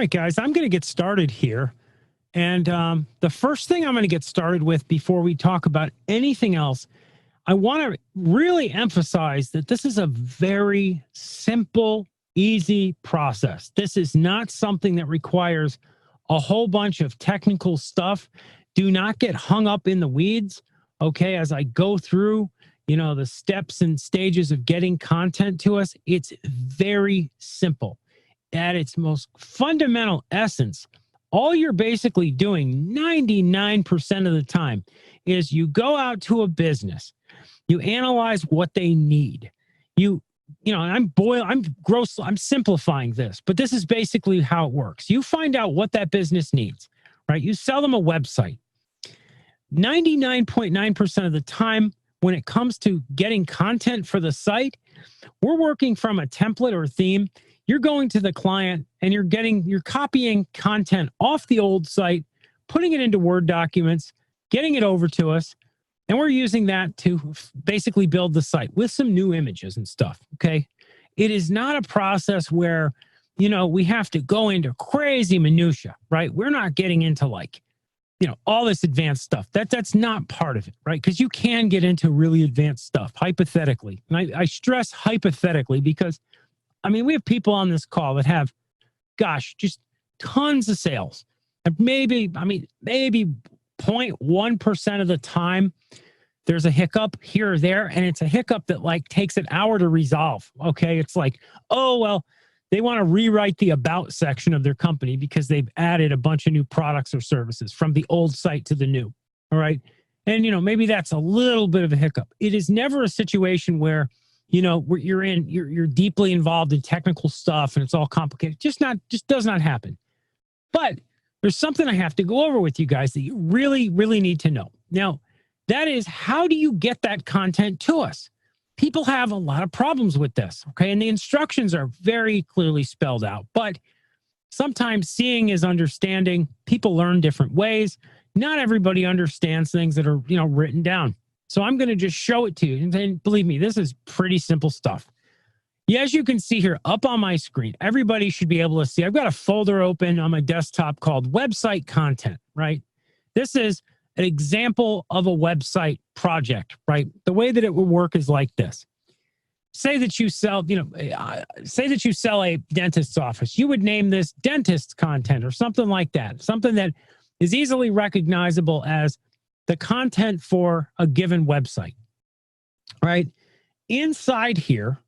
right, guys, I'm going to get started here. And the first thing I'm going to get started with before we talk about anything else, I want to really emphasize that this is a very simple, easy process. This is not something that requires a whole bunch of technical stuff. Do not get hung up in the weeds, okay, as I go through, the steps and stages of getting content to us. It's very simple. At its most fundamental essence, all you're basically doing 99% of the time is you go out to a business, you analyze what they need. I'm simplifying this, but this is basically how it works. You find out what that business needs, right? You sell them a website. 99.9% of the time, when it comes to getting content for the site, we're working from a template or theme. You're going to the client and you're copying content off the old site, putting it into Word documents, getting it over to us, and we're using that to basically build the site with some new images and stuff, okay? It is not a process where, we have to go into crazy minutia, right? We're not getting into all this advanced stuff. That's not part of it, right? Because you can get into really advanced stuff, hypothetically. And I stress hypothetically because, we have people on this call that have, just tons of sales. And maybe 0.1% of the time, there's a hiccup here or there, and it's a hiccup that takes an hour to resolve, okay? It's they want to rewrite the about section of their company because they've added a bunch of new products or services from the old site to the new, all right? And, maybe that's a little bit of a hiccup. It is never a situation where, you're deeply involved in technical stuff and it's all complicated. Just does not happen. But there's something I have to go over with you guys that you really, really need to know. Now, that is, how do you get that content to us? People have a lot of problems with this, okay? And the instructions are very clearly spelled out, but sometimes seeing is understanding. People learn different ways. Not everybody understands things that are, written down. So I'm going to just show it to you. And then, believe me, this is pretty simple stuff. Yeah, as you can see here up on my screen, everybody should be able to see. I've got a folder open on my desktop called Website Content, right? This is an example of a website project, right? The way that it will work is like this. Say that you sell a dentist's office. You would name this dentist content or something like that. Something that is easily recognizable as the content for a given website, right? Inside here,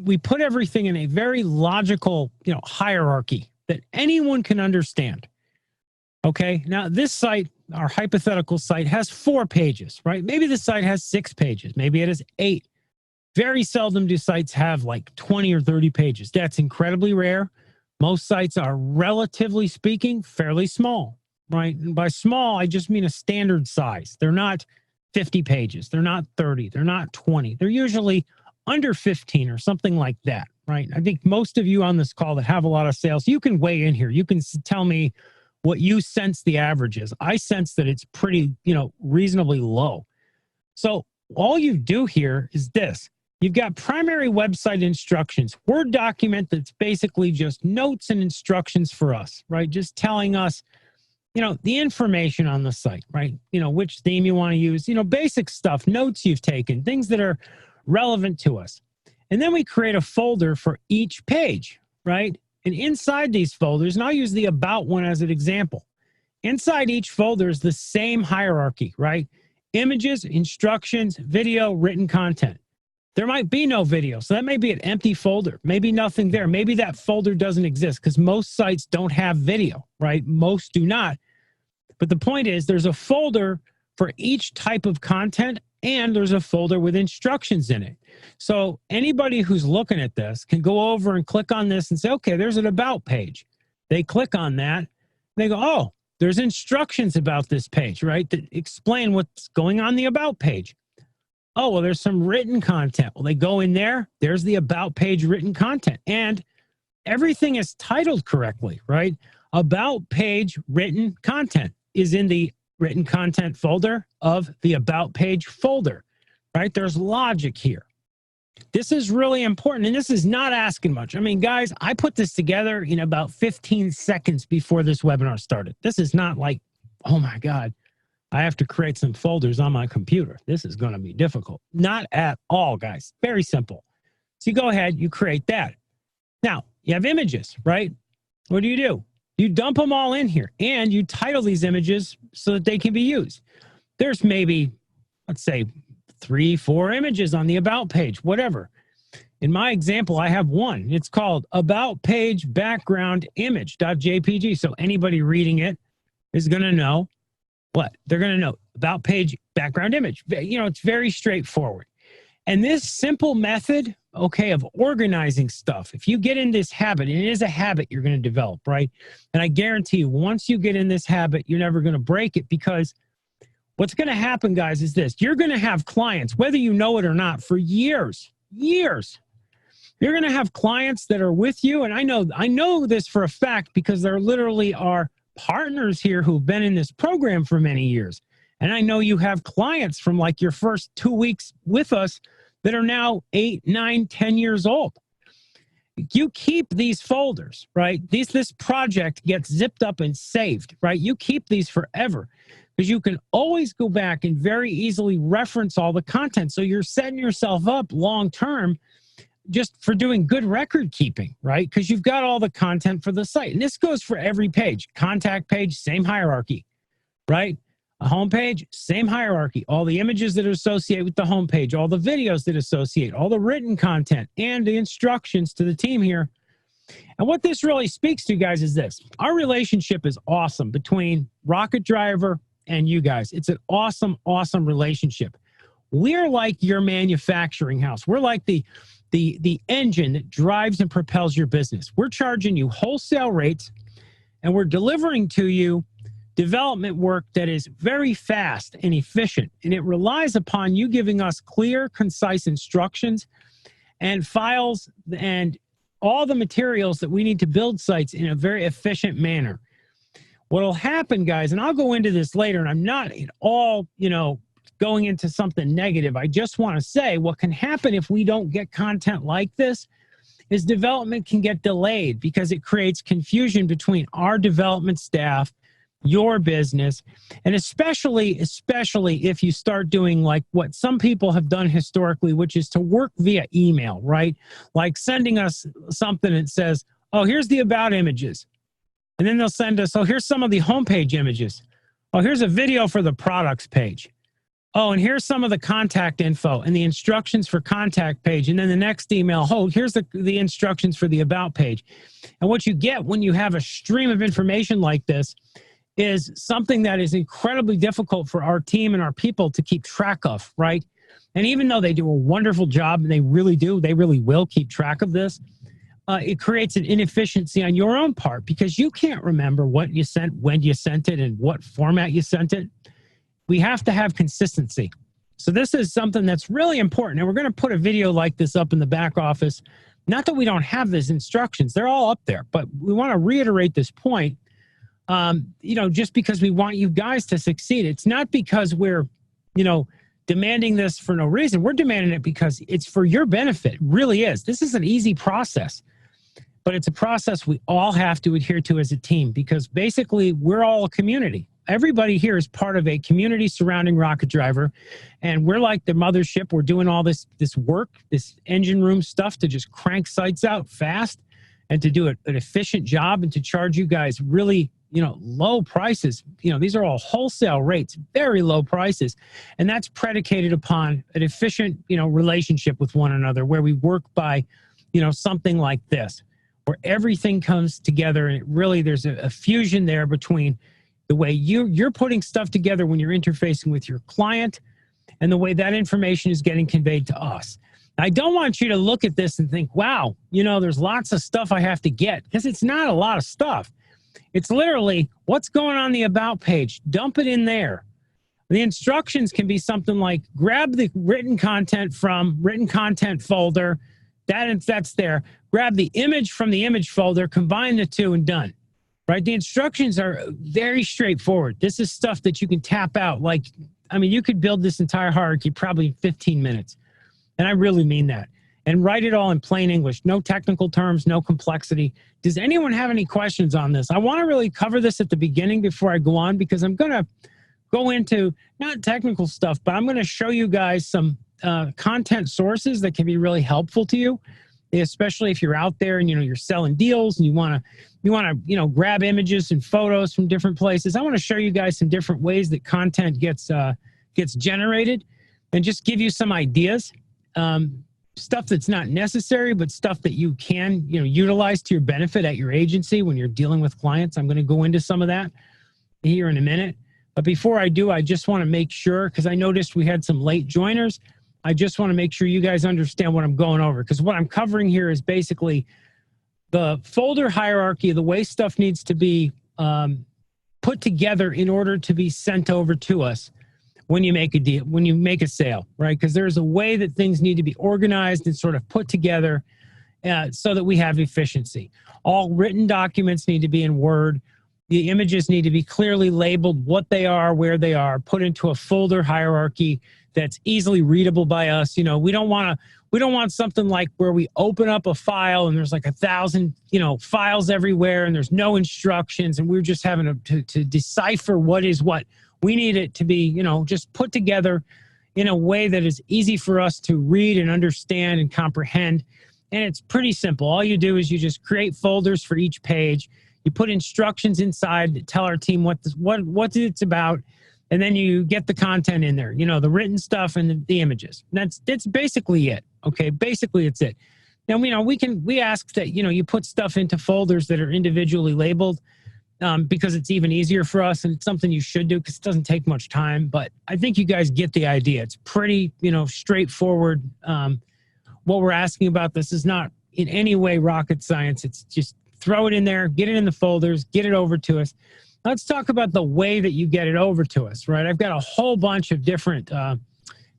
we put everything in a very logical, hierarchy that anyone can understand. Okay, now this site, our hypothetical site, has 4 pages, right? Maybe the site has 6 pages. Maybe it has 8. Very seldom do sites have 20 or 30 pages. That's incredibly rare. Most sites are, relatively speaking, fairly small, right? And by small, I just mean a standard size. They're not 50 pages. They're not 30. They're not 20. They're usually under 15 or something like that, right? I think most of you on this call that have a lot of sales, you can weigh in here. You can tell me what you sense the average is. I sense that it's pretty, reasonably low. So all you do here is this. You've got primary website instructions, Word document that's basically just notes and instructions for us, right? Just telling us, the information on the site, right? Which theme you want to use, basic stuff, notes you've taken, things that are relevant to us. And then we create a folder for each page, right? And inside these folders, and I'll use the About one as an example. Inside each folder is the same hierarchy, right? Images, instructions, video, written content. There might be no video, so that may be an empty folder. Maybe nothing there. Maybe that folder doesn't exist because most sites don't have video, right? Most do not. But the point is there's a folder for each type of content and there's a folder with instructions in it. So anybody who's looking at this can go over and click on this and say, okay, there's an About page. They click on that. They go, oh, there's instructions about this page, right? That explain what's going on the About page. Oh, well, there's some written content. Well, they go in there. There's the About page written content. And everything is titled correctly, right? About page written content is in the written content folder of the About page folder, right? There's logic here. This is really important, and this is not asking much. I mean, guys, I put this together in about 15 seconds before this webinar started. This is not like, oh my God, I have to create some folders on my computer. This is going to be difficult. Not at all, guys. Very simple. So you go ahead, you create that. Now, you have images, right? What do? You dump them all in here, and you title these images so that they can be used. There's maybe, let's say, 3, 4 images on the About page, whatever. In my example, I have one. It's called About Page Background Image.jpg. So anybody reading it is going to know what? They're going to know About Page Background Image. You know, it's very straightforward. And this simple method, okay, of organizing stuff, if you get in this habit, and it is a habit you're going to develop, right? And I guarantee you, once you get in this habit, you're never going to break it, because what's going to happen, guys, is this. You're going to have clients, whether you know it or not, for years. You're going to have clients that are with you. And I know this for a fact, because there literally are partners here who've been in this program for many years. And I know you have clients from like your first 2 weeks with us that are now 8, 9, 10 years old. You keep these folders, right? This project gets zipped up and saved, right? You keep these forever, because you can always go back and very easily reference all the content. So you're setting yourself up long-term just for doing good record keeping, right? Because you've got all the content for the site. And this goes for every page. Contact page, same hierarchy, right? A homepage, same hierarchy. All the images that associate with the homepage, all the videos that associate, all the written content, and the instructions to the team here. And what this really speaks to, guys, is this. Our relationship is awesome between Rocket Driver and you guys. It's an awesome, awesome relationship. We're like your manufacturing house. We're like the engine that drives and propels your business. We're charging you wholesale rates, and we're delivering to you development work that is very fast and efficient. And it relies upon you giving us clear, concise instructions and files and all the materials that we need to build sites in a very efficient manner. What'll happen, guys, and I'll go into this later, and I'm not at all, going into something negative. I just want to say what can happen if we don't get content like this is development can get delayed, because it creates confusion between our development staff, your business, and especially if you start doing like what some people have done historically, which is to work via email, right? Like sending us something that says, oh, here's the about images. And then they'll send us, oh, here's some of the homepage images. Oh, here's a video for the products page. Oh, and here's some of the contact info and the instructions for contact page. And then the next email, oh, here's the instructions for the about page. And what you get when you have a stream of information like this is something that is incredibly difficult for our team and our people to keep track of, right? And even though they do a wonderful job, and they really will keep track of this, it creates an inefficiency on your own part, because you can't remember what you sent, when you sent it, and what format you sent it. We have to have consistency. So this is something that's really important. And we're going to put a video like this up in the back office. Not that we don't have these instructions. They're all up there. But we want to reiterate this point, just because we want you guys to succeed. It's not because we're, demanding this for no reason. We're demanding it because it's for your benefit. It really is. This is an easy process, but it's a process we all have to adhere to as a team, because basically we're all a community. Everybody here is part of a community surrounding Rocket Driver, and we're like the mothership. We're doing all this work, this engine room stuff to just crank sites out fast and to do an efficient job and to charge you guys really, low prices. These are all wholesale rates, very low prices. And that's predicated upon an efficient, relationship with one another, where we work by, something like this, where everything comes together, and there's a fusion there between the way you're putting stuff together when you're interfacing with your client and the way that information is getting conveyed to us. I don't want you to look at this and think, wow, there's lots of stuff I have to get, because it's not a lot of stuff. It's literally what's going on the about page. Dump it in there. The instructions can be something like grab the written content from written content folder. That's there. Grab the image from the image folder, combine the two, and done. Right? The instructions are very straightforward. This is stuff that you can tap out. You could build this entire hierarchy probably in 15 minutes. And I really mean that. and write it all in plain English. No technical terms, no complexity. Does anyone have any questions on this? I want to really cover this at the beginning before I go on, because I'm going to go into not technical stuff, but I'm going to show you guys some content sources that can be really helpful to you, especially if you're out there and you're selling deals and you want to grab images and photos from different places. I want to show you guys some different ways that content gets generated, and just give you some ideas. Stuff that's not necessary, but stuff that you can utilize to your benefit at your agency when you're dealing with clients. I'm going to go into some of that here in a minute. But before I do, I just want to make sure, because I noticed we had some late joiners, I just want to make sure you guys understand what I'm going over, because what I'm covering here is basically the folder hierarchy, the way stuff needs to be put together in order to be sent over to us when you make a deal, when you make a sale, right? Because there's a way that things need to be organized and sort of put together so that we have efficiency. All written documents need to be in Word. The images need to be clearly labeled, what they are, where they are, put into a folder hierarchy that's easily readable by us. We don't want something like where we open up a file and there's like 1,000, files everywhere and there's no instructions and we're just having to decipher what is what. We need it to be, just put together in a way that is easy for us to read and understand and comprehend. And it's pretty simple. All you do is you just create folders for each page. You put instructions inside that tell our team what it's about. And then you get the content in there, the written stuff and the images. That's basically it. Okay. Basically it's it. Now, we ask that, you put stuff into folders that are individually labeled. Because it's even easier for us, and it's something you should do because it doesn't take much time. But I think you guys get the idea. It's pretty, straightforward. What we're asking about this is not in any way rocket science. It's just throw it in there, get it in the folders, get it over to us. Let's talk about the way that you get it over to us, right? I've got a whole bunch of different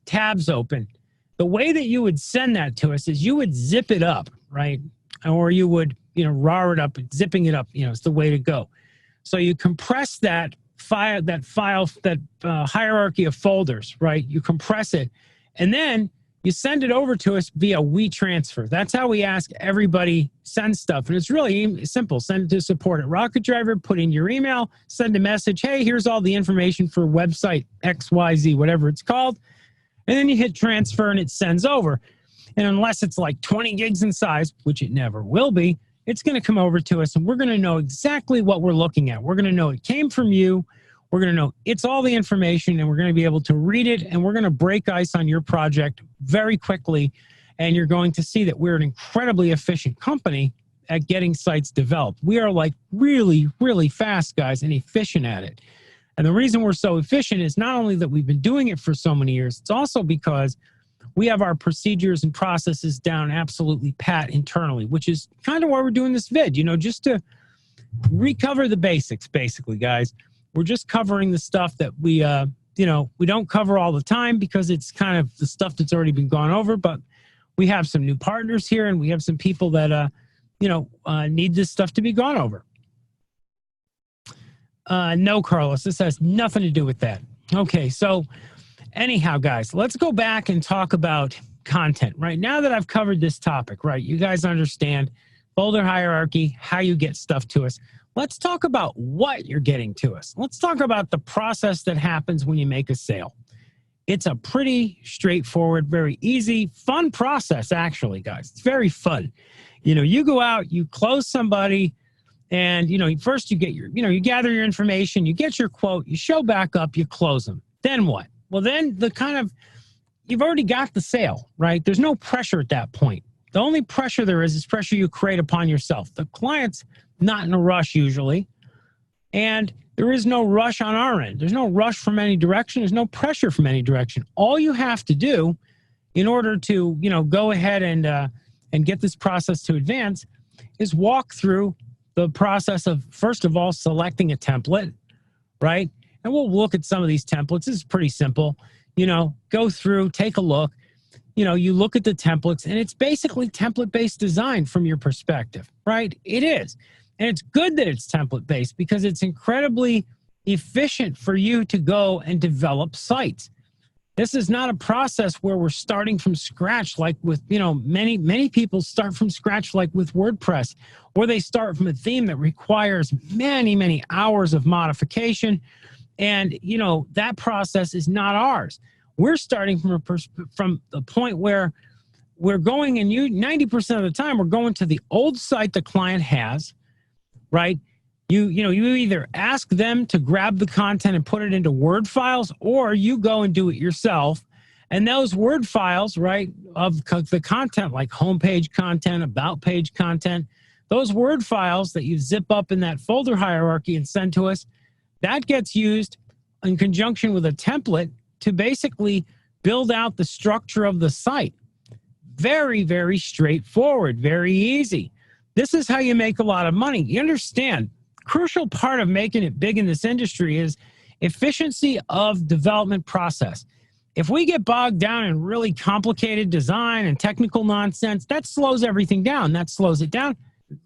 tabs open. The way that you would send that to us is you would zip it up, right? Or you would, RAR it up, zipping it up, it's the way to go. So you compress that hierarchy of folders, right? You compress it, and then you send it over to us via WeTransfer. That's how we ask everybody send stuff. And it's really simple. Send it to support at Rocket Driver, put in your email, send a message. Hey, here's all the information for website XYZ, whatever it's called. And then you hit transfer and it sends over. And unless it's like 20 gigs in size, which it never will be, it's going to come over to us and we're going to know exactly what we're looking at. We're going to know it came from you. We're going to know it's all the information, and we're going to be able to read it, and we're going to break ice on your project very quickly. And you're going to see that we're an incredibly efficient company at getting sites developed. We are like really, really fast, guys, and efficient at it. And the reason we're so efficient is not only that we've been doing it for so many years, it's also because we have our procedures and processes down absolutely pat internally, which is kind of why we're doing this vid, just to recover the basics, basically, guys. We're just covering the stuff that we don't cover all the time because it's kind of the stuff that's already been gone over, but we have some new partners here and we have some people that, need this stuff to be gone over. No, Carlos, this has nothing to do with that. Okay, so anyhow, guys, let's go back and talk about content. Right now that I've covered this topic, right, you guys understand folder hierarchy, how you get stuff to us. Let's talk about what you're getting to us. Let's talk about the process that happens when you make a sale. It's a pretty straightforward, very easy, fun process, actually, guys. It's very fun. You go out, you close somebody, and, first you get you gather your information, you get your quote, you show back up, you close them. Then what? Well, then you've already got the sale, right? There's no pressure at that point. The only pressure there is pressure you create upon yourself. The client's not in a rush usually, and there is no rush on our end. There's no rush from any direction. There's no pressure from any direction. All you have to do in order to, go ahead and get this process to advance is walk through the process of, first of all, selecting a template, right? And we'll look at some of these templates. This is pretty simple. Go through, take a look. You look at the templates, and it's basically template-based design from your perspective, right? It is. And it's good that it's template-based because it's incredibly efficient for you to go and develop sites. This is not a process where we're starting from scratch, like with, many people start from scratch, like with WordPress, or they start from a theme that requires many, many hours of modification. And, that process is not ours. We're starting from the point where we're going, and 90% of the time, we're going to the old site the client has, right? You either ask them to grab the content and put it into Word files, or you go and do it yourself. And those Word files, right, of the content, like homepage content, about page content, those Word files that you zip up in that folder hierarchy and send to us, that gets used in conjunction with a template to basically build out the structure of the site. Very, very straightforward, very easy. This is how you make a lot of money. You understand? Crucial part of making it big in this industry is efficiency of development process. If we get bogged down in really complicated design and technical nonsense, that slows everything down. That slows it down.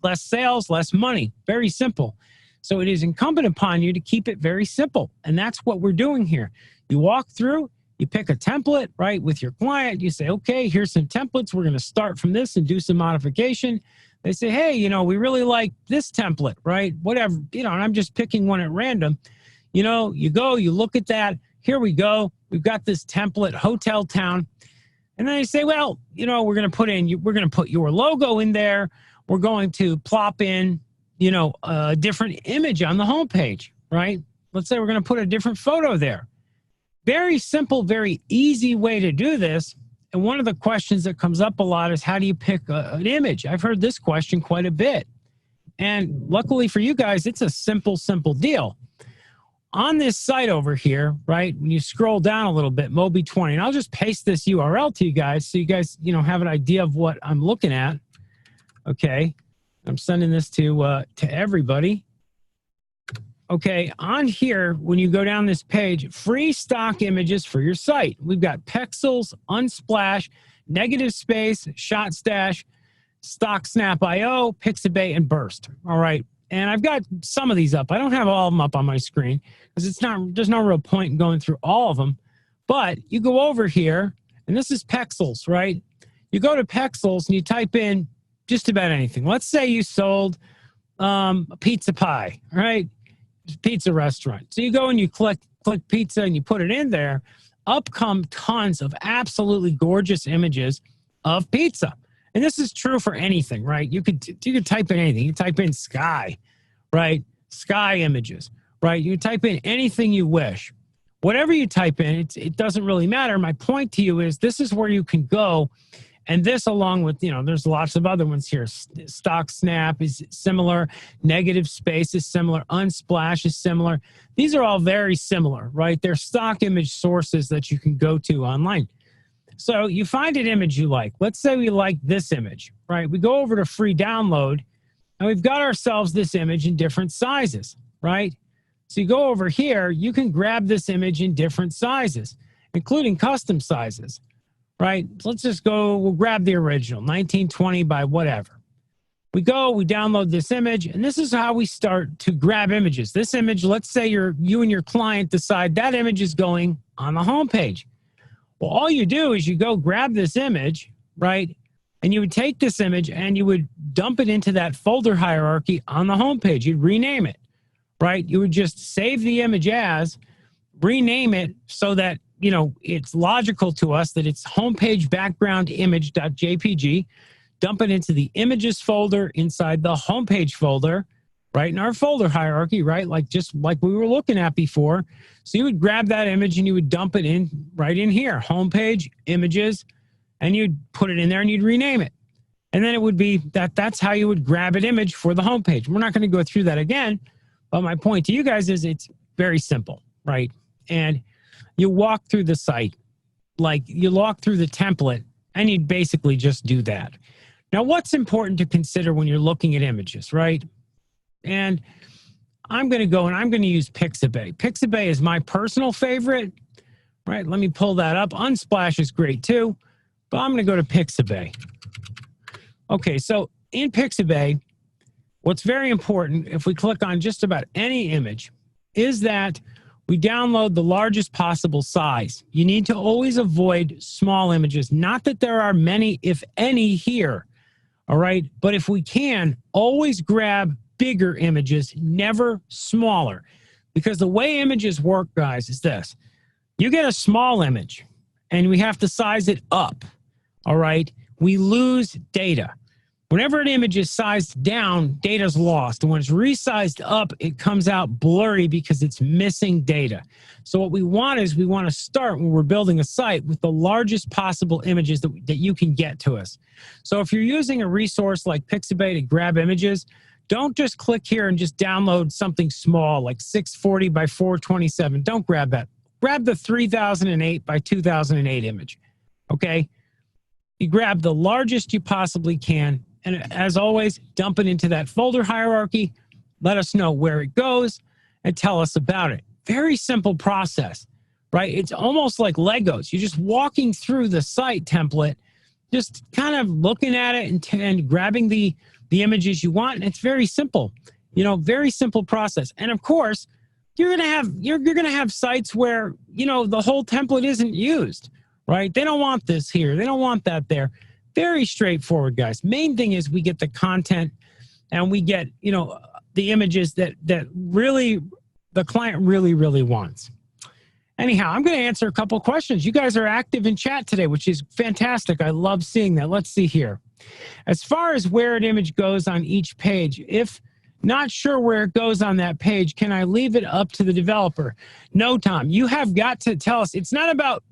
Less sales, less money. Very simple. So it is incumbent upon you to keep it very simple. And that's what we're doing here. You walk through, you pick a template, right, with your client. You say, okay, here's some templates. We're going to start from this and do some modification. They say, hey, we really like this template, right? Whatever, and I'm just picking one at random. You go, you look at that. Here we go. We've got this template, Hotel Town. And then they say, well, we're going to put your logo in there. We're going to plop in, a different image on the homepage, right? Let's say we're going to put a different photo there. Very simple, very easy way to do this. And one of the questions that comes up a lot is, how do you pick an image? I've heard this question quite a bit. And luckily for you guys, it's a simple deal. On this site over here, right, when you scroll down a little bit, Moby 20, and I'll just paste this URL to you guys so you guys, have an idea of what I'm looking at. Okay, I'm sending this to everybody. Okay, on here, when you go down this page, free stock images for your site. We've got Pexels, Unsplash, Negative Space, ShotStash, StockSnap.io, Pixabay, and Burst. All right, and I've got some of these up. I don't have all of them up on my screen because there's no real point in going through all of them. But you go over here, and this is Pexels, right? You go to Pexels and you type in just about anything. Let's say you sold a pizza pie, right? Pizza restaurant. So you go and you click pizza and you put it in there. Up come tons of absolutely gorgeous images of pizza. And this is true for anything, right? You could type in anything. You type in sky, right? Sky images, right? You type in anything you wish. Whatever you type in, it doesn't really matter. My point to you is this is where you can go. And this, along with, there's lots of other ones here. StockSnap is similar. Negative Space is similar. Unsplash is similar. These are all very similar, right? They're stock image sources that you can go to online. So you find an image you like. Let's say we like this image, right? We go over to free download, and we've got ourselves this image in different sizes, right? So you go over here, you can grab this image in different sizes, including custom sizes. Right? So let's just go, we'll grab the original, 1920 by whatever. We download this image, and this is how we start to grab images. This image, let's say you and your client decide that image is going on the homepage. Well, all you do is you go grab this image, right? And you would take this image and you would dump it into that folder hierarchy on the homepage. You'd rename it, right? You would just save the image as, rename it so that it's logical to us that it's homepage background image.jpg, dump it into the images folder inside the homepage folder, right in our folder hierarchy, right? Just like we were looking at before. So you would grab that image and you would dump it in right in here, homepage, images, and you'd put it in there and you'd rename it. And then it would be that's how you would grab an image for the homepage. We're not going to go through that again, but my point to you guys is it's very simple, right? And you walk through the site, like you walk through the template, and you'd basically just do that. Now, what's important to consider when you're looking at images, right? And I'm going to go and I'm going to use Pixabay. Pixabay is my personal favorite, right? Let me pull that up. Unsplash is great too, but I'm going to go to Pixabay. Okay, so in Pixabay, what's very important, if we click on just about any image, is that we download the largest possible size. You need to always avoid small images. Not that there are many, if any, here. All right. But if we can, always grab bigger images, never smaller. Because the way images work, guys, is this. You get a small image and we have to size it up. All right. We lose data. Whenever an image is sized down, data's lost. And when it's resized up, it comes out blurry because it's missing data. So what we want is we want to start when we're building a site with the largest possible images that you can get to us. So if you're using a resource like Pixabay to grab images, don't just click here and just download something small like 640 by 427. Don't grab that. Grab the 3008 by 2008 image. Okay? You grab the largest you possibly can. And as always, dump it into that folder hierarchy. Let us know where it goes and tell us about it. Very simple process, right? It's almost like Legos. You're just walking through the site template, just kind of looking at it and grabbing the images you want. And it's very simple, very simple process. And of course, you're gonna have sites where the whole template isn't used, right? They don't want this here. They don't want that there. Very straightforward, guys. Main thing is we get the content and we get, the images that really the client really wants. Anyhow, I'm going to answer a couple questions. You guys are active in chat today, which is fantastic. I love seeing that. Let's see here. As far as where an image goes on each page, if not sure where it goes on that page, can I leave it up to the developer? No, Tom, you have got to tell us. It's not about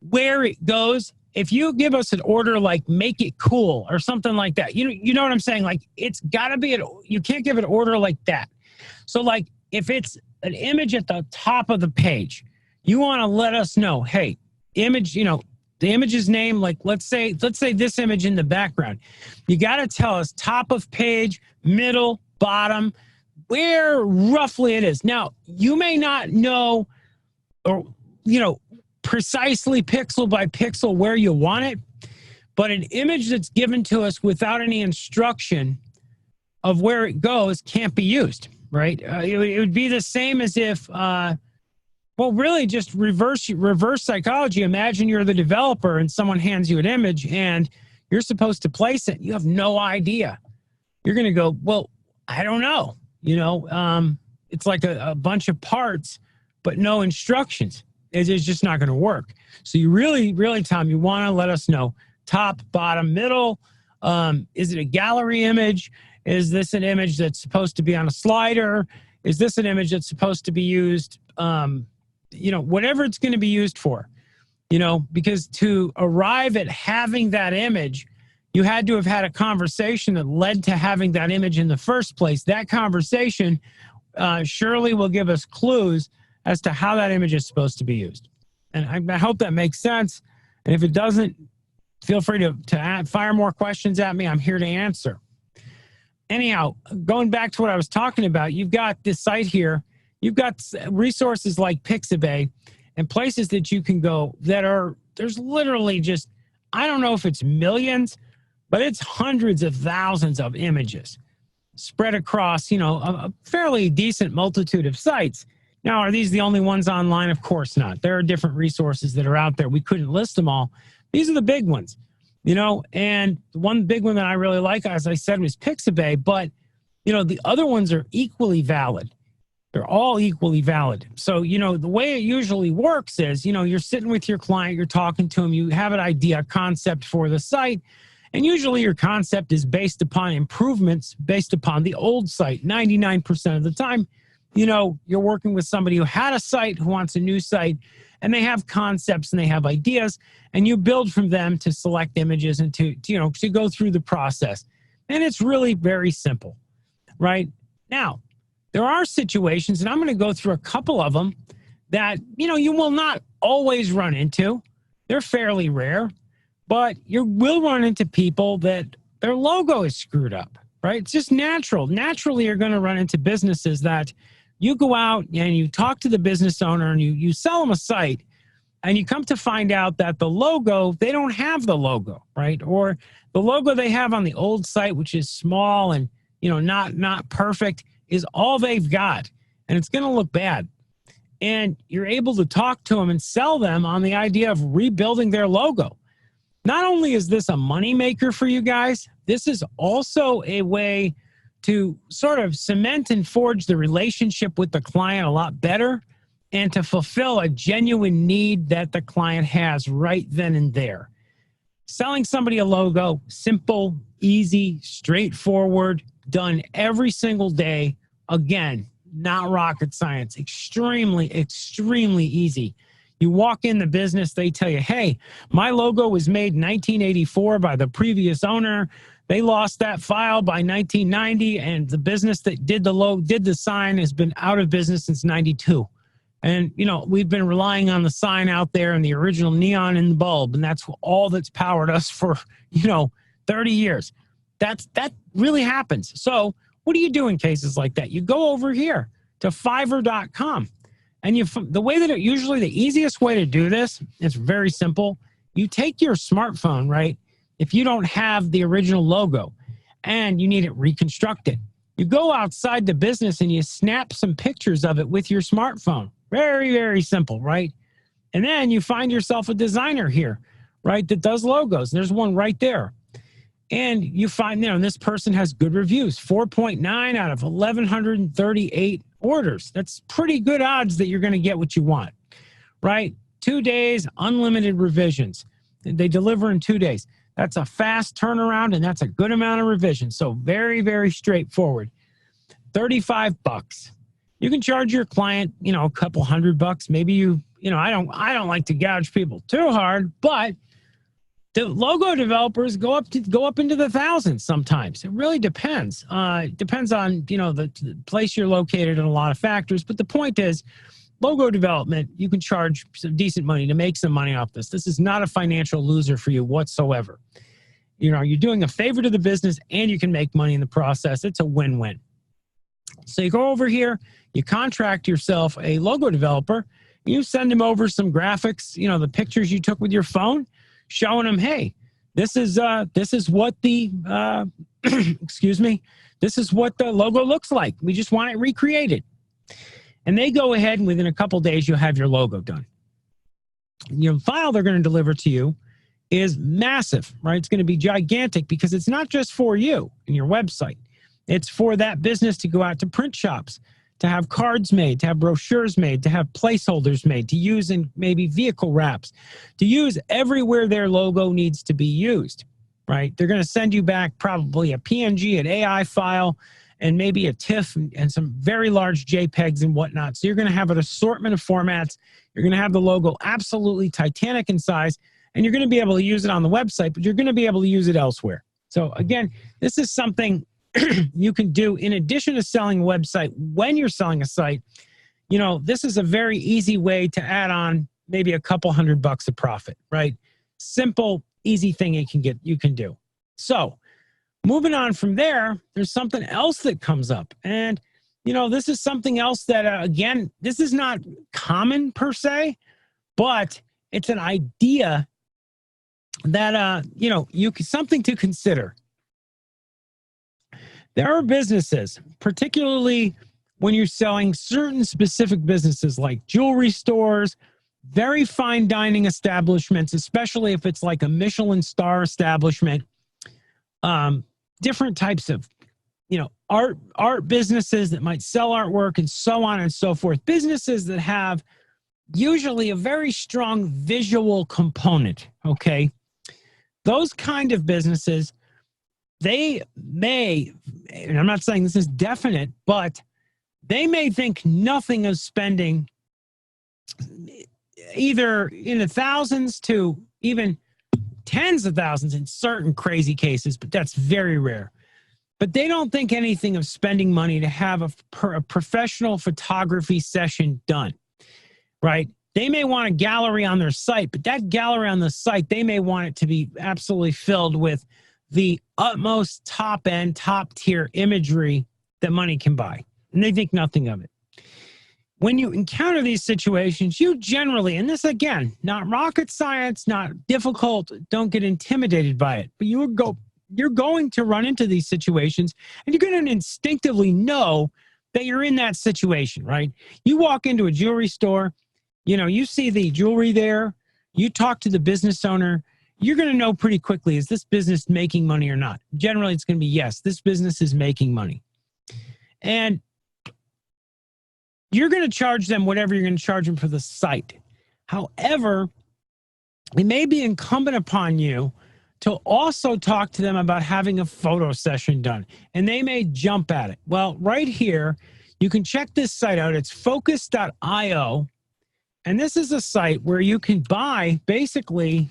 where it goes. If you give us an order like make it cool or something like that, you know what I'm saying? Like it's got to be, you can't give an order like that. So like if it's an image at the top of the page, you want to let us know, hey, image, the image's name, like let's say this image in the background. You got to tell us top of page, middle, bottom, where roughly it is. Now, you may not know or, precisely pixel by pixel where you want it, but an image that's given to us without any instruction of where it goes can't be used, right? It would be the same as if, really just reverse psychology. Imagine you're the developer and someone hands you an image and you're supposed to place it. You have no idea. You're going to go, well, I don't know. It's like a bunch of parts, but no instructions. It's just not going to work. So you really, Tom, you want to let us know top, bottom, middle. Is it a gallery image? Is this an image that's supposed to be on a slider? Is this an image that's supposed to be used, whatever it's going to be used for, because to arrive at having that image, you had to have had a conversation that led to having that image in the first place. That conversation surely will give us clues as to how that image is supposed to be used. And I hope that makes sense. And if it doesn't, feel free to fire more questions at me. I'm here to answer. Anyhow, going back to what I was talking about, you've got this site here. You've got resources like Pixabay and places that you can go there's literally just, I don't know if it's millions, but it's hundreds of thousands of images spread across, a fairly decent multitude of sites. Now, are these the only ones online? Of course not. There are different resources that are out there. We couldn't list them all. These are the big ones, and one big one that I really like, as I said, was Pixabay, but, the other ones are equally valid. They're all equally valid. So, the way it usually works is, you're sitting with your client, you're talking to them, you have an idea, a concept for the site, and usually your concept is based upon improvements based upon the old site. 99% of the time, you're working with somebody who had a site, who wants a new site, and they have concepts and they have ideas, and you build from them to select images and to go through the process. And it's really very simple, right? Now, there are situations, and I'm going to go through a couple of them that, you will not always run into. They're fairly rare, but you will run into people that their logo is screwed up, right? It's just natural. Naturally, you're going to run into businesses that you go out and you talk to the business owner and you sell them a site, and you come to find out that the logo, they don't have the logo, right? Or the logo they have on the old site, which is small and, not perfect, is all they've got. And it's going to look bad. And you're able to talk to them and sell them on the idea of rebuilding their logo. Not only is this a moneymaker for you guys, this is also a way to sort of cement and forge the relationship with the client a lot better and to fulfill a genuine need that the client has right then and there. Selling somebody a logo, simple, easy, straightforward, done every single day. Again, not rocket science, extremely, extremely easy. You walk in the business, they tell you, hey, my logo was made in 1984 by the previous owner. They lost that file by 1990, and the business that did the sign has been out of business since 92. And, you know, we've been relying on the sign out there and the original neon in the bulb, and that's all that's powered us for, 30 years. That really happens. So what do you do in cases like that? You go over here to Fiverr.com. And usually the easiest way to do this, it's very simple. You take your smartphone, right? If you don't have the original logo and you need it reconstructed, you go outside the business and you snap some pictures of it with your smartphone. Very, very simple, right? And then you find yourself a designer here, right, that does logos. There's one right there. And you find, this person has good reviews, 4.9 out of 1,138 orders. That's pretty good odds that you're going to get what you want, right? 2 days, unlimited revisions. They deliver in 2 days. That's a fast turnaround, and that's a good amount of revision. So very, very straightforward. $35. You can charge your client, a couple $100. Maybe I don't like to gouge people too hard, but the logo developers go up into the thousands sometimes. It really depends. It depends on, the place you're located and a lot of factors. But the point is, logo development, you can charge some decent money to make some money off this. This is not a financial loser for you whatsoever. You're doing a favor to the business and you can make money in the process. It's a win-win. So you go over here, you contract yourself a logo developer, you send him over some graphics, the pictures you took with your phone, showing them, hey, this is what the this is what the logo looks like. We just want it recreated. And they go ahead and within a couple days you'll have your logo done. Your file they're going to deliver to you is massive, right? It's going to be gigantic because it's not just for you and your website. It's for that business to go out to print shops, to have cards made, to have brochures made, to have placeholders made, to use in maybe vehicle wraps, to use everywhere their logo needs to be used, right? They're going to send you back probably a PNG, an AI file, and maybe a TIFF and some very large JPEGs and whatnot. So you're going to have an assortment of formats. You're going to have the logo absolutely titanic in size, and you're going to be able to use it on the website, but you're going to be able to use it elsewhere. So again, this is something you can do in addition to selling a website. When you're selling a site, this is a very easy way to add on maybe a couple $100 of profit, right? Simple, easy thing you can do. So moving on from there, there's something else that comes up. And, this is something else that, again, this is not common per se, but it's an idea that, something to consider. There are businesses, particularly when you're selling certain specific businesses like jewelry stores, very fine dining establishments, especially if it's like a Michelin star establishment, different types of, art businesses that might sell artwork and so on and so forth. Businesses that have usually a very strong visual component, okay? Those kind of businesses, they may, and I'm not saying this is definite, but they may think nothing of spending either in the thousands to even tens of thousands in certain crazy cases, but that's very rare. But they don't think anything of spending money to have a professional photography session done, right? They may want a gallery on their site, but that gallery on the site, they may want it to be absolutely filled with the utmost top-end, top-tier imagery that money can buy. And they think nothing of it. When you encounter these situations, you generally, and this again, not rocket science, not difficult, don't get intimidated by it, but you're going to run into these situations and you're going to instinctively know that you're in that situation, right? You walk into a jewelry store, you see the jewelry there, you talk to the business owner, you're going to know pretty quickly, is this business making money or not? Generally, it's going to be, yes, this business is making money. And you're going to charge them whatever you're going to charge them for the site. However, it may be incumbent upon you to also talk to them about having a photo session done, and they may jump at it. Well, right here, you can check this site out. It's focus.io, and this is a site where you can buy, basically,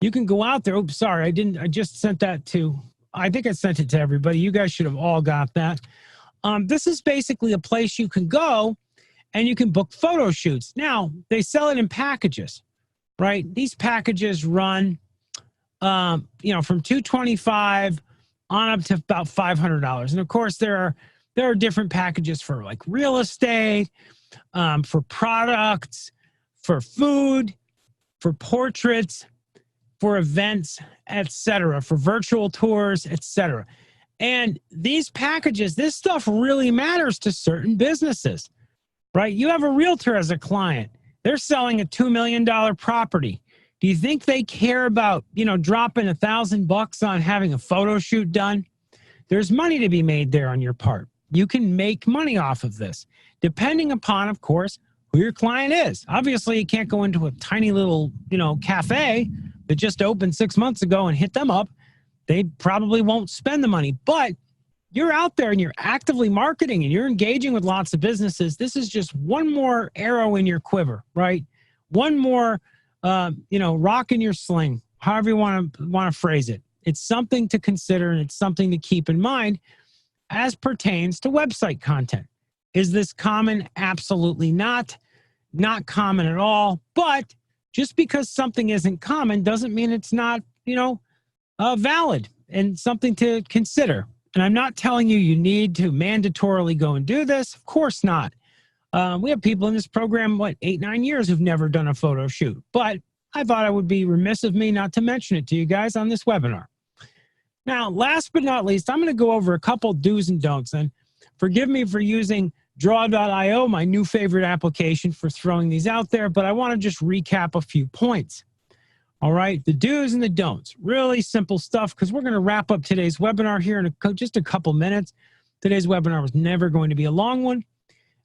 you can go out there. Oops, sorry, I just sent that to, I think I sent it to everybody. You guys should have all got that. This is basically a place you can go and you can book photo shoots. Now, they sell it in packages, right? These packages run, from $225 on up to about $500. And of course, there are different packages for like real estate, for products, for food, for portraits, for events, etc., for virtual tours, etc. And these packages, this stuff really matters to certain businesses, right? You have a realtor as a client. They're selling a $2 million property. Do you think they care about, dropping $1,000 on having a photo shoot done? There's money to be made there on your part. You can make money off of this, depending upon, of course, who your client is. Obviously, you can't go into a tiny little, cafe that just opened 6 months ago and hit them up. They probably won't spend the money, but you're out there and you're actively marketing and you're engaging with lots of businesses. This is just one more arrow in your quiver, right? One more, rock in your sling, however you want to phrase it. It's something to consider and it's something to keep in mind as pertains to website content. Is this common? Absolutely not. Not common at all. But just because something isn't common doesn't mean it's not, valid and something to consider. And I'm not telling you need to mandatorily go and do this. Of course not. We have people in this program, 8-9 years who've never done a photo shoot. But I thought it would be remiss of me not to mention it to you guys on this webinar. Now, last but not least, I'm going to go over a couple do's and don'ts. And forgive me for using Draw.io, my new favorite application, for throwing these out there, but I want to just recap a few points. All right, the do's and the don'ts. Really simple stuff, because we're going to wrap up today's webinar here in just a couple minutes. Today's webinar was never going to be a long one.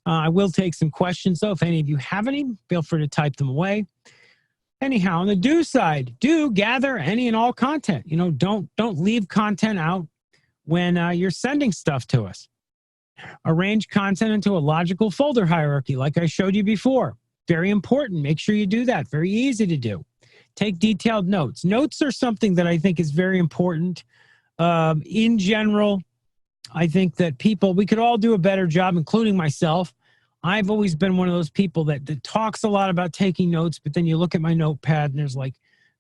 I will take some questions, though. If any of you have any, feel free to type them away. Anyhow, on the do side, do gather any and all content. Don't leave content out when you're sending stuff to us. Arrange content into a logical folder hierarchy, like I showed you before. Very important. Make sure you do that. Very easy to do. Take detailed notes. Notes are something that I think is very important. In general, I think that we could all do a better job, including myself. I've always been one of those people that talks a lot about taking notes, but then you look at my notepad and there's like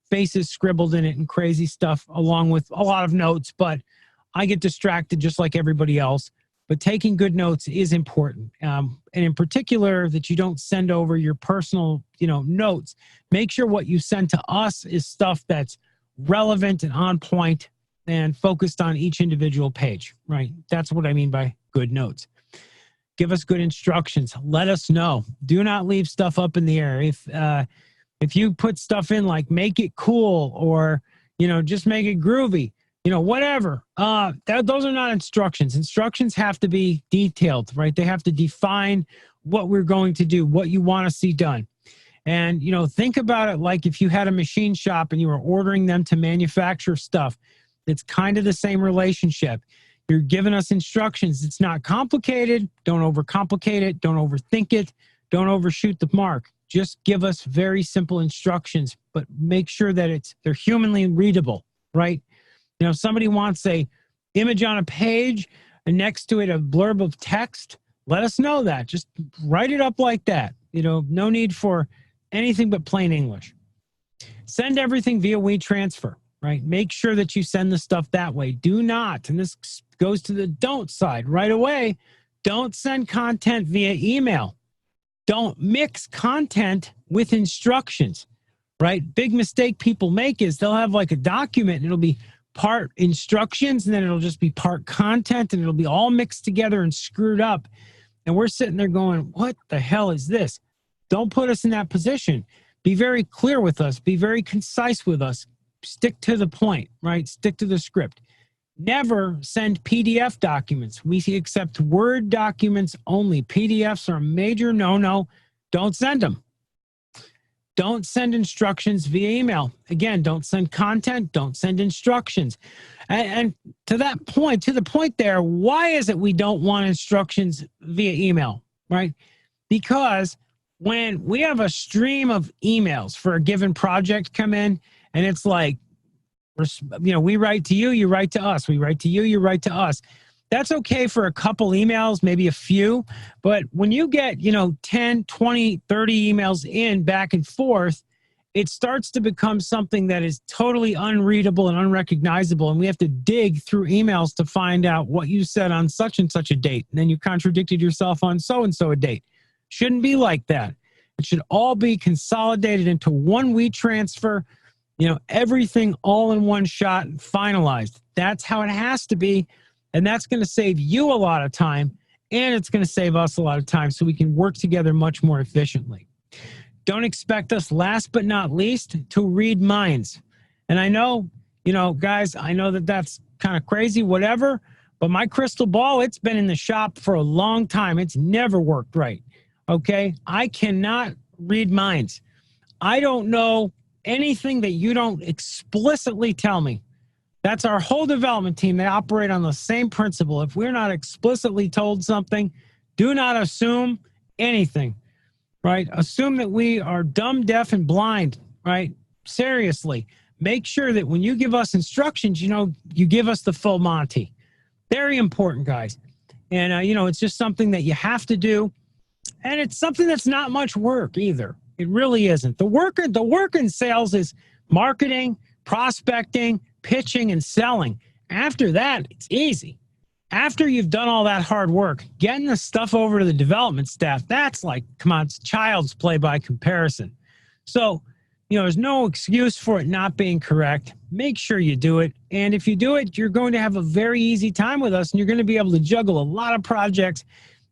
faces scribbled in it and crazy stuff along with a lot of notes, but I get distracted just like everybody else. But taking good notes is important. And in particular, that you don't send over your personal, notes. Make sure what you send to us is stuff that's relevant and on point and focused on each individual page, right? That's what I mean by good notes. Give us good instructions. Let us know. Do not leave stuff up in the air. If you put stuff in like make it cool or, just make it groovy, whatever. Those are not instructions. Instructions have to be detailed, right? They have to define what we're going to do, what you want to see done. And, think about it like if you had a machine shop and you were ordering them to manufacture stuff. It's kind of the same relationship. You're giving us instructions. It's not complicated. Don't overcomplicate it. Don't overthink it. Don't overshoot the mark. Just give us very simple instructions, but make sure that they're humanly readable, right? Somebody wants a image on a page and next to it a blurb of text. Let us know that. Just write it up like that. No need for anything but plain English. Send everything via WeTransfer, right? Make sure that you send the stuff that way. Do not, and this goes to the don't side right away, don't send content via email. Don't mix content with instructions, right? Big mistake people make is they'll have like a document and it'll be part instructions and then it'll just be part content and it'll be all mixed together and screwed up. And we're sitting there going, what the hell is this? Don't put us in that position. Be very clear with us. Be very concise with us. Stick to the point, right? Stick to the script. Never send PDF documents. We accept Word documents only. PDFs are a major no-no. Don't send them. Don't send instructions via email. Again, don't send content. Don't send instructions. And to that point, to the point there, why is it we don't want instructions via email, right? Because when we have a stream of emails for a given project come in, and it's like, we write to you, you write to us. We write to you, you write to us. That's okay for a couple emails, maybe a few. But when you get, 10, 20, 30 emails in back and forth, it starts to become something that is totally unreadable and unrecognizable. And we have to dig through emails to find out what you said on such and such a date. And then you contradicted yourself on so-and-so a date. Shouldn't be like that. It should all be consolidated into one WeTransfer, everything all in one shot and finalized. That's how it has to be. And that's going to save you a lot of time, and it's going to save us a lot of time so we can work together much more efficiently. Don't expect us, last but not least, to read minds. And I know, guys, I know that that's kind of crazy, whatever, but my crystal ball, it's been in the shop for a long time. It's never worked right, okay? I cannot read minds. I don't know anything that you don't explicitly tell me. That's our whole development team. They operate on the same principle. If we're not explicitly told something, do not assume anything, right? Assume that we are dumb, deaf, and blind, right? Seriously. Make sure that when you give us instructions, you give us the full Monty. Very important, guys. And, it's just something that you have to do. And it's something that's not much work either. It really isn't. The work in sales is marketing, prospecting, pitching, and selling. After that, it's easy. After you've done all that hard work, getting the stuff over to the development staff, that's like, come on, it's child's play by comparison. So, there's no excuse for it not being correct. Make sure you do it. And if you do it, you're going to have a very easy time with us, and you're going to be able to juggle a lot of projects.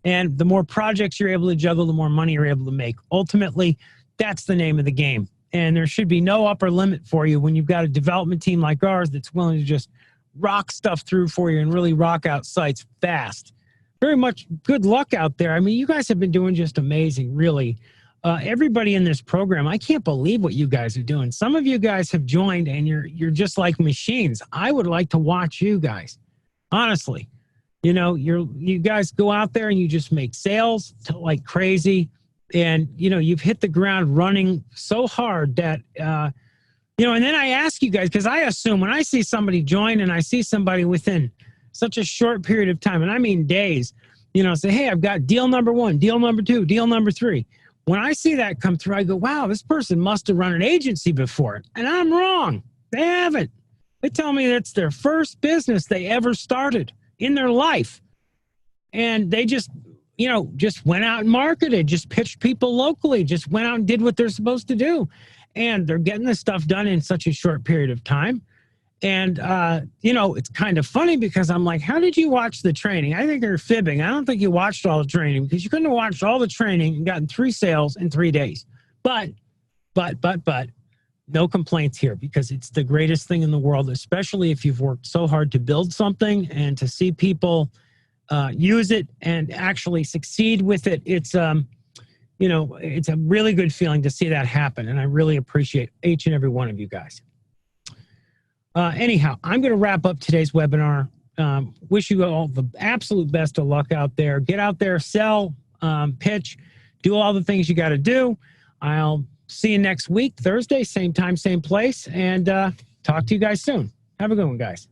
And the more projects you're able to juggle, the more money you're able to make. Ultimately, that's the name of the game. And there should be no upper limit for you when you've got a development team like ours that's willing to just rock stuff through for you and really rock out sites fast. Very much good luck out there. I mean, you guys have been doing just amazing, really. Everybody in this program, I can't believe what you guys are doing. Some of you guys have joined and you're just like machines. I would like to watch you guys, honestly. You guys go out there and you just make sales like crazy. And, you've hit the ground running so hard that, and then I ask you guys, because I assume when I see somebody join and I see somebody within such a short period of time, and I mean days, say, hey, I've got deal number 1, deal number 2, deal number 3. When I see that come through, I go, wow, this person must have run an agency before. And I'm wrong. They haven't. They tell me that's their first business they ever started in their life. And they just went out and marketed, just pitched people locally, just went out and did what they're supposed to do. And they're getting this stuff done in such a short period of time. And, it's kind of funny because I'm like, how did you watch the training? I think you're fibbing. I don't think you watched all the training because you couldn't have watched all the training and gotten 3 sales in 3 days. But, no complaints here because it's the greatest thing in the world, especially if you've worked so hard to build something and to see people use it and actually succeed with it. It's, it's a really good feeling to see that happen. And I really appreciate each and every one of you guys. Anyhow, I'm going to wrap up today's webinar. Wish you all the absolute best of luck out there. Get out there, sell, pitch, do all the things you got to do. I'll see you next week, Thursday, same time, same place, and talk to you guys soon. Have a good one, guys.